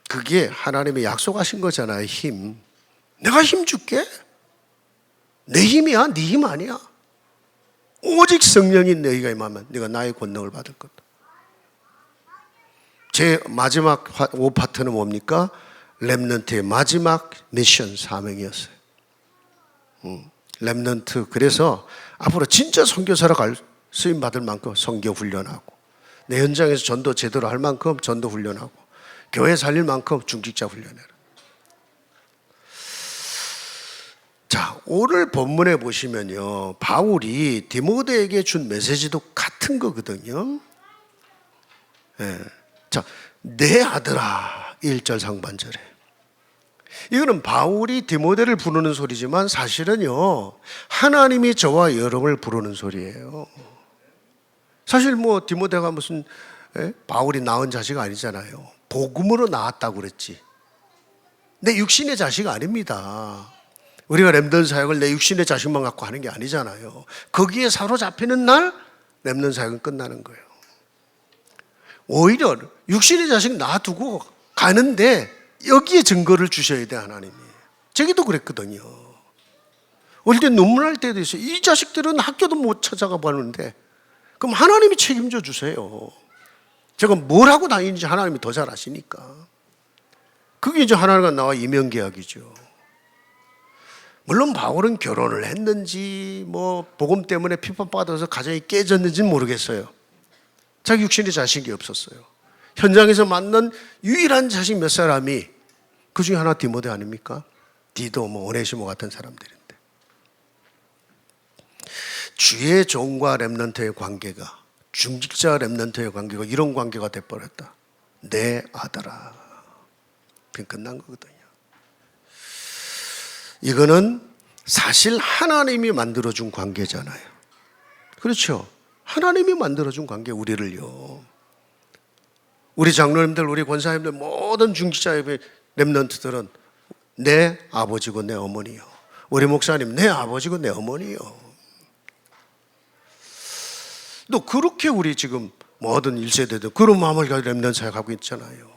Speaker 1: 그게 하나님이 약속하신 거잖아요. 힘. 내가 힘 줄게. 내 힘이야. 네 힘 아니야. 오직 성령인 너희가 임하면 네가 나의 권능을 받을 거다. 제 마지막 5파트는 뭡니까? 렘넌트의 마지막 미션 사명이었어요. 렘넌트. 그래서 앞으로 진짜 선교사로 갈 쓰임 받을 만큼 선교 훈련하고, 내 현장에서 전도 제대로 할 만큼 전도 훈련하고, 교회 살릴 만큼 중직자 훈련해라. 자, 오늘 본문에 보시면요, 바울이 디모데에게 준 메시지도 같은 거거든요. 네. 자, 내 아들아, 1절 상반절에. 이거는 바울이 디모데를 부르는 소리지만 사실은요, 하나님이 저와 여러분을 부르는 소리예요. 사실 뭐 디모데가 무슨 바울이 낳은 자식 아니잖아요. 복음으로 낳았다고 그랬지. 내 육신의 자식 아닙니다. 우리가 렘넌트 사역을 내 육신의 자식만 갖고 하는 게 아니잖아요. 거기에 사로잡히는 날 렘넌트 사역은 끝나는 거예요. 오히려 육신의 자식 놔두고 가는데 여기에 증거를 주셔야 돼, 하나님이. 저기도 그랬거든요. 어릴 때 눈물 날 때도 있어요. 이 자식들은 학교도 못 찾아가 보는데, 그럼 하나님이 책임져 주세요. 제가 뭘 하고 다니는지 하나님이 더 잘 아시니까. 그게 이제 하나님과 나와 이면계약이죠. 물론 바울은 결혼을 했는지 뭐 복음 때문에 핍박받아서 가정이 깨졌는지는 모르겠어요. 자기 육신의 자식이 없었어요. 현장에서 만난 유일한 자식 몇 사람이 그 중에 하나 디모데 아닙니까? 디도, 뭐 오네시모 같은 사람들인데, 주의 종과 렘넌트의 관계가, 중직자 렘넌트의 관계가 이런 관계가 돼버렸다. 내 아들아. 그냥 끝난 거거든요. 이거는 사실 하나님이 만들어준 관계잖아요. 그렇죠? 하나님이 만들어준 관계, 우리를요. 우리 장로님들, 우리 권사님들, 모든 중직자의 렘넌트들은 내 아버지고 내 어머니요. 우리 목사님, 내 아버지고 내 어머니요. 또 그렇게 우리 지금 모든 1세대들 그런 마음을 가지고 렘넌트 사역하고 있잖아요.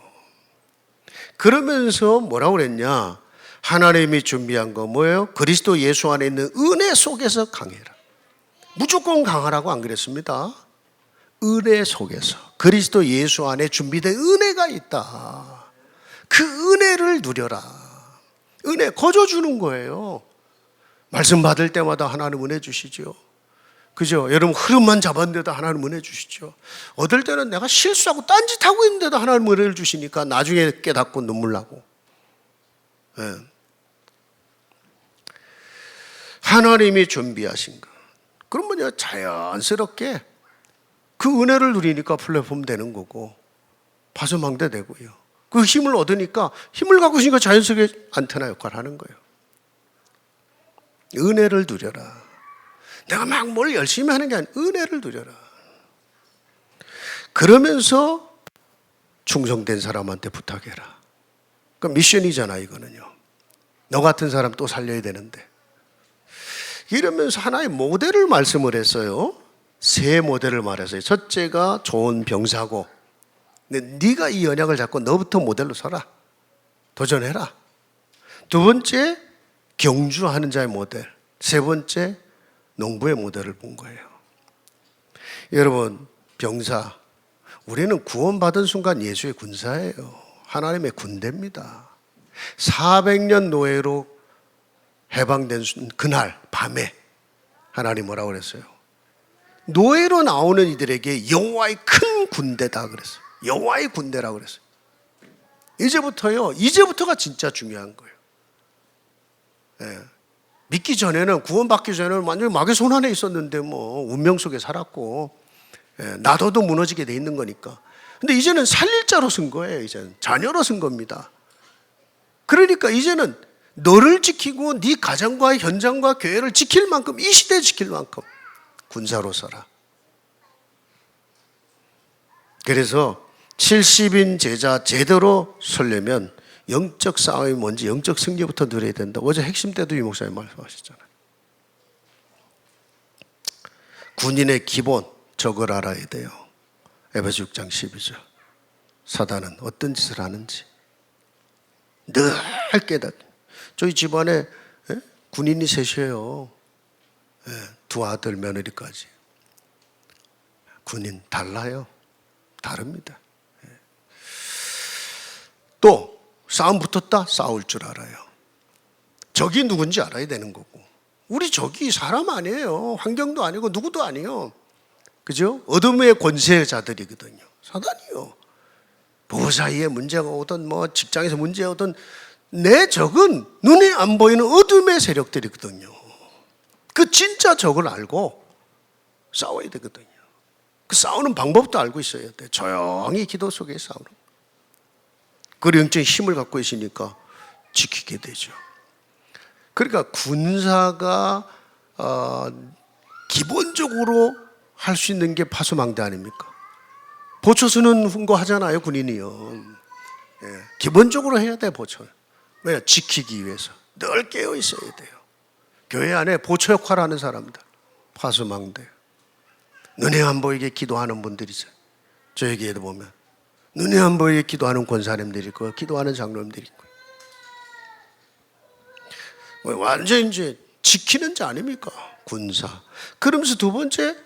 Speaker 1: 그러면서 뭐라고 그랬냐? 하나님이 준비한 거 뭐예요? 그리스도 예수 안에 있는 은혜 속에서 강해라. 무조건 강하라고 안 그랬습니다. 은혜 속에서 그리스도 예수 안에 준비된 은혜가 있다. 그 은혜를 누려라. 은혜 거저 주는 거예요. 말씀 받을 때마다 하나님 은혜 주시죠. 그죠? 여러분 흐름만 잡았는데도 하나님 은혜 주시죠. 어떨 때는 내가 실수하고 딴짓하고 있는데도 하나님 은혜를 주시니까 나중에 깨닫고 눈물 나고. 네. 하나님이 준비하신 것. 그러면 자연스럽게 그 은혜를 누리니까 플랫폼 되는 거고 파수망대 되고요. 그 힘을 얻으니까 힘을 갖고 있으니까 자연스럽게 안테나 역할을 하는 거예요. 은혜를 누려라. 내가 막 뭘 열심히 하는 게 아니라 은혜를 누려라. 그러면서 충성된 사람한테 부탁해라. 그 미션이잖아 이거는요. 너 같은 사람 또 살려야 되는데. 이러면서 하나의 모델을 말씀을 했어요. 세 모델을 말했어요. 첫째가 좋은 병사고, 네가 이 언약을 잡고 너부터 모델로 서라. 도전해라. 두 번째 경주하는 자의 모델. 세 번째 농부의 모델을 본 거예요. 여러분 병사, 우리는 구원받은 순간 예수의 군사예요. 하나님의 군대입니다. 400년 노예로 해방된 그날 밤에 하나님 뭐라고 그랬어요? 노예로 나오는 이들에게 여호와의 큰 군대다 그랬어요. 여호와의 군대라고 그랬어요. 이제부터가 진짜 중요한 거예요. 예. 믿기 전에는, 구원받기 전에는 완전히 마귀 손 안에 있었는데 뭐 운명 속에 살았고, 예. 나도도 무너지게 돼 있는 거니까. 근데 이제는 살릴 자로 쓴 거예요. 이제는 자녀로 쓴 겁니다. 그러니까 이제는 너를 지키고 네 가정과 현장과 교회를 지킬 만큼, 이 시대에 지킬 만큼 군사로 서라. 그래서 70인 제자 제대로 서려면 영적 싸움이 뭔지, 영적 승리부터 누려야 된다. 어제 핵심 때도 이 목사님 말씀하셨잖아요. 군인의 기본, 적을 알아야 돼요. 에베소 6장 12절. 사단은 어떤 짓을 하는지 늘 깨닫. 저희 집안에 군인이 셋이에요. 두 아들 며느리까지. 군인 달라요. 다릅니다. 또 싸움 붙었다? 싸울 줄 알아요. 적이 누군지 알아야 되는 거고. 우리 적이 사람 아니에요. 환경도 아니고 누구도 아니에요. 그죠? 어둠의 권세자들이거든요. 사단이요. 부부 사이에 문제가 오든 뭐 직장에서 문제가 오든 내 적은 눈에 안 보이는 어둠의 세력들이거든요. 그 진짜 적을 알고 싸워야 되거든요. 그 싸우는 방법도 알고 있어야 돼. 조용히 기도 속에 싸우는. 그 영적인 힘을 갖고 있으니까 지키게 되죠. 그러니까 군사가 기본적으로 할 수 있는 게 파수망대 아닙니까? 보초서는 훈고하잖아요, 군인이요. 예, 기본적으로 해야 돼, 보초. 왜? 지키기 위해서. 늘 깨어 있어야 돼요. 교회 안에 보초 역할을 하는 사람들, 파수망대. 눈에 안 보이게 기도하는 분들이 있어요. 저에게도 보면 눈에 안 보이게 기도하는 권사님들이 있고, 기도하는 장로님들이 있고. 완전 이제 지키는 자 아닙니까? 군사. 그러면서 두 번째,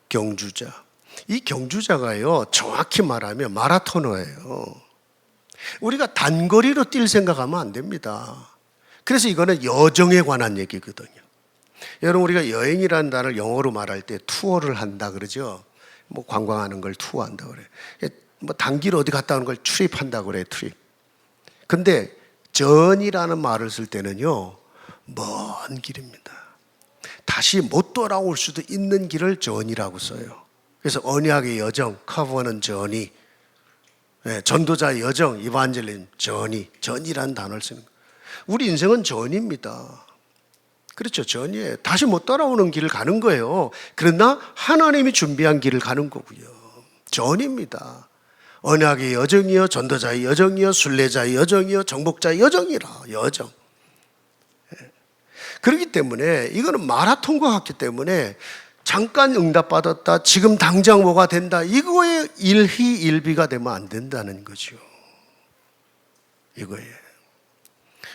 Speaker 1: 경주자. 이 경주자가요, 정확히 말하면 마라토너예요. 우리가 단거리로 뛸 생각하면 안 됩니다. 그래서 이거는 여정에 관한 얘기거든요. 여러분, 우리가 여행이라는 단어를 영어로 말할 때 투어를 한다 그러죠. 뭐 관광하는 걸 투어한다 그래. 뭐 단기로 어디 갔다 오는 걸 트립한다 그래, 트립. 근데 전이라는 말을 쓸 때는요, 먼 길입니다. 다시 못 돌아올 수도 있는 길을 전이라고 써요. 그래서 언약의 여정, 커버는 전이, 전도자의 여정, 이반젤린 전이, 전이라는 단어를 쓰는 거예요. 우리 인생은 전입니다. 그렇죠, 전이에요. 다시 못 돌아오는 길을 가는 거예요. 그러나 하나님이 준비한 길을 가는 거고요. 전입니다. 언약의 여정이요, 전도자의 여정이요, 순례자의 여정이요, 정복자의 여정이라, 여정. 그렇기 때문에 이거는 마라톤과 같기 때문에 잠깐 응답받았다, 지금 당장 뭐가 된다, 이거에 일희일비가 되면 안 된다는 거죠. 이거예요.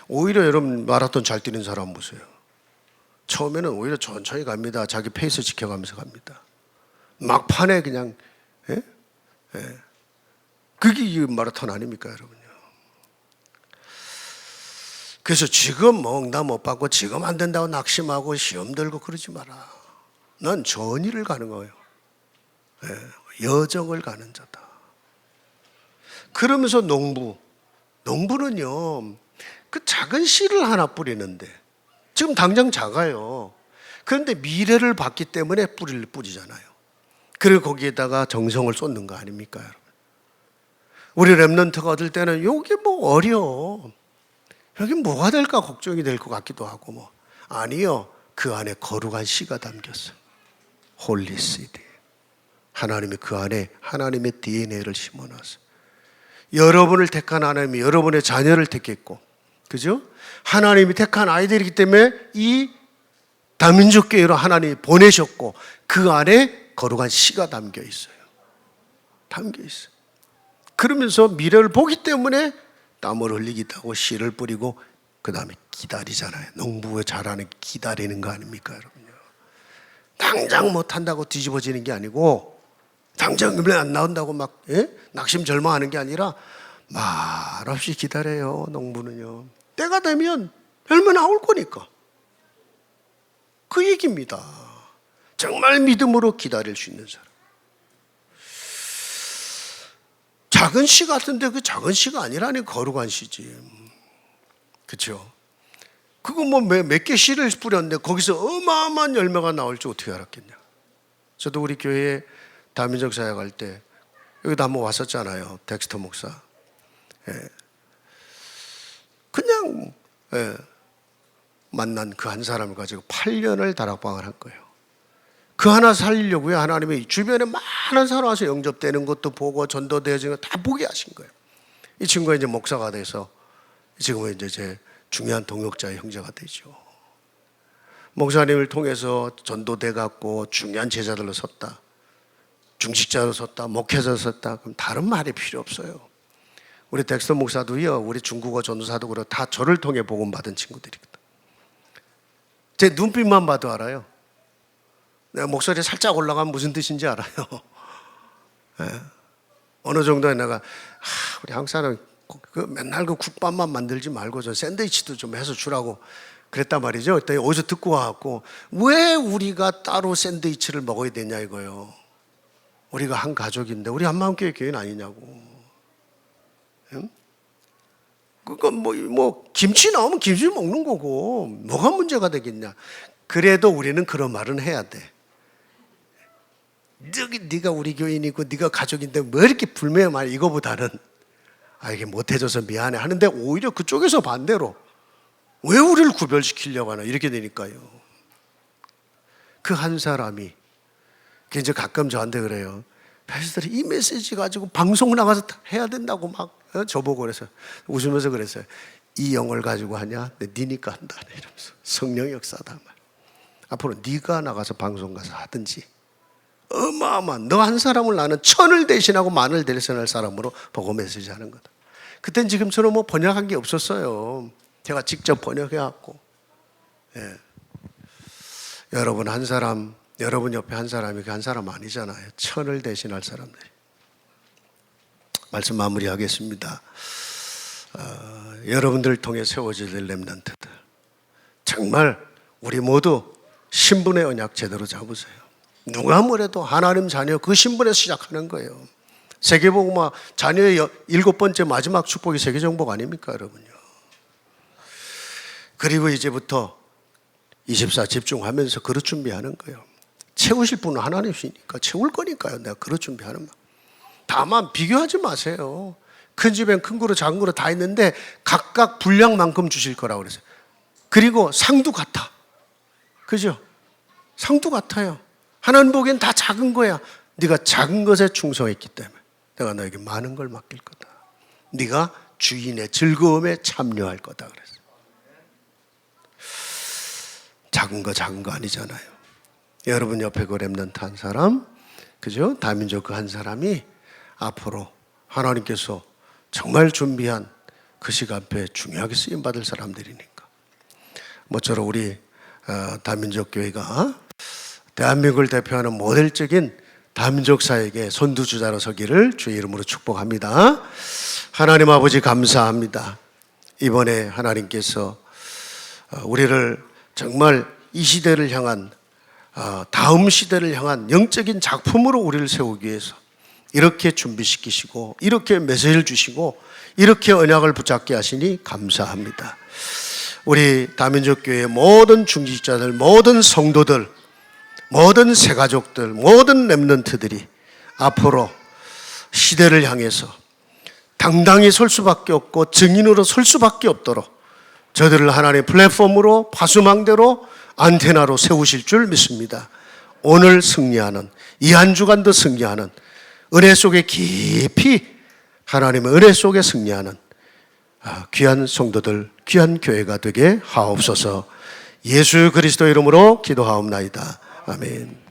Speaker 1: 오히려 여러분 마라톤 잘 뛰는 사람 보세요. 처음에는 오히려 천천히 갑니다. 자기 페이스 지켜가면서 갑니다. 막판에 그냥 그게 이 마라톤 아닙니까 여러분요. 그래서 지금 나 못 받고 지금 안 된다고 낙심하고 시험 들고 그러지 마라. 넌 전의를 가는 거예요. 여정을 가는 자다. 그러면서 농부는요 그 작은 씨를 하나 뿌리는데 지금 당장 작아요. 그런데 미래를 봤기 때문에 뿌리를 뿌리잖아요. 그리고 거기에다가 정성을 쏟는 거 아닙니까 여러분? 우리 렘넌트가 얻을 때는 여기 뭐 어려워, 여기 뭐가 될까 걱정이 될 것 같기도 하고 아니요, 그 안에 거룩한 씨가 담겼어요. 홀리 시드. 하나님이 그 안에 하나님의 DNA를 심어놨어요. 여러분을 택한 하나님이 여러분의 자녀를 택했고, 그죠? 하나님이 택한 아이들이기 때문에 이 다민족 교회로 하나님이 보내셨고 그 안에 거룩한 씨가 담겨 있어요. 담겨 있어요. 그러면서 미래를 보기 때문에 땀을 흘리기도 하고 씨를 뿌리고 그 다음에 기다리잖아요. 농부가 잘하는 기다리는 거 아닙니까 여러분요? 당장 못한다고 뒤집어지는 게 아니고 당장 금방 안 나온다고 막 낙심절망하는 게 아니라 말없이 기다려요. 농부는요. 때가 되면 열매 나올 거니까. 그 얘기입니다. 정말 믿음으로 기다릴 수 있는 사람. 작은 씨 같은데 그 작은 씨가 아니라니 거룩한 씨지. 그렇죠? 그거 몇 개 씨를 뿌렸는데 거기서 어마어마한 열매가 나올지 어떻게 알았겠냐. 저도 우리 교회에 다민족 사역할 때 여기도 한번 왔었잖아요. 덱스터 목사. 그냥 만난 그 한 사람을 가지고 8년을 다락방을 한 거예요. 그 하나 살리려고요. 하나님이 주변에 많은 사람 와서 영접되는 것도 보고 전도되어지는 거 다 보게 하신 거예요. 이 친구가 이제 목사가 돼서 지금은 이제 제 중요한 동역자의 형제가 되죠. 목사님을 통해서 전도돼 갖고 중요한 제자들로 섰다, 중직자로 섰다, 목회자로 섰다. 그럼 다른 말이 필요 없어요. 우리 덱스터 목사도요, 우리 중국어 전도사도 그렇고 다 저를 통해 복음 받은 친구들이거든. 제 눈빛만 봐도 알아요. 내가 목소리 살짝 올라가면 무슨 뜻인지 알아요. 어느 정도에 내가 우리 한국 사람 맨날 그 국밥만 만들지 말고 저 샌드위치도 좀 해서 주라고 그랬단 말이죠. 그때 어디서 듣고 와갖고 왜 우리가 따로 샌드위치를 먹어야 되냐 이거요. 우리가 한 가족인데 우리 한마음교회 교회는 아니냐고. 그건 김치 나오면 김치 먹는 거고 뭐가 문제가 되겠냐. 그래도 우리는 그런 말은 해야 돼. 네가 우리 교인이고 네가 가족인데 왜 이렇게 불매해 말 이거보다는 이게 못해줘서 미안해 하는데 오히려 그쪽에서 반대로 왜 우리를 구별시키려고 하나 이렇게 되니까요. 그 한 사람이 이제 가끔 저한테 그래요. 패스터들이 이 메시지 가지고 방송 나가서 해야 된다고 막 저보고 그래서 웃으면서 그랬어요. 이 영을 가지고 하냐? 니니까 한다 이러면서 성령 역사다 말. 앞으로 네가 나가서 방송 가서 하든지 어마어마한 너 한 사람을 나는 천을 대신하고 만을 대신할 사람으로 보고 메시지 하는 거다. 그땐 지금처럼 번역한 게 없었어요. 제가 직접 번역해갖고 여러분 한 사람, 여러분 옆에 한 사람이 그 한 사람 아니잖아요. 천을 대신할 사람들이. 말씀 마무리하겠습니다. 여러분들을 통해 세워질 렘넌트들, 정말 우리 모두 신분의 언약 제대로 잡으세요. 누가 뭐래도 하나님 자녀 그 신분에서 시작하는 거예요. 세계복음화 자녀의 7번째 마지막 축복이 세계정복 아닙니까 여러분요. 그리고 이제부터 24 집중하면서 그릇 준비하는 거예요. 채우실 분은 하나님이시니까 채울 거니까요. 내가 그릇 준비하는 말. 다만 비교하지 마세요. 큰 집엔 큰 그릇 작은 그릇 다 있는데 각각 분량만큼 주실 거라고 그랬어요. 그리고 상도 같아. 그죠? 상도 같아요. 하나님 보기엔 다 작은 거야. 네가 작은 것에 충성했기 때문에 내가 너에게 많은 걸 맡길 거다. 네가 주인의 즐거움에 참여할 거다 그랬어요. 작은 거 아니잖아요. 여러분 옆에 그 렘넌트 한 사람, 그죠? 다민족 그 한 사람이 앞으로 하나님께서 정말 준비한 그 시간표에 중요하게 쓰임받을 사람들이니까. 모쪼록 우리 다민족 교회가 대한민국을 대표하는 모델적인 다민족 사회의 선두주자로 서기를 주의 이름으로 축복합니다. 하나님 아버지 감사합니다. 이번에 하나님께서 우리를 정말 이 시대를 향한 다음 시대를 향한 영적인 작품으로 우리를 세우기 위해서 이렇게 준비시키시고 이렇게 메시지를 주시고 이렇게 언약을 붙잡게 하시니 감사합니다. 우리 다민족 교회의 모든 중직자들, 모든 성도들, 모든 새가족들, 모든 렘넌트들이 앞으로 시대를 향해서 당당히 설 수밖에 없고 증인으로 설 수밖에 없도록 저들을 하나님의 플랫폼으로 파수망대로 안테나로 세우실 줄 믿습니다. 오늘 승리하는, 이 한 주간도 승리하는, 은혜 속에 깊이 하나님의 은혜 속에 승리하는 귀한 성도들, 귀한 교회가 되게 하옵소서. 예수 그리스도 이름으로 기도하옵나이다. 아멘.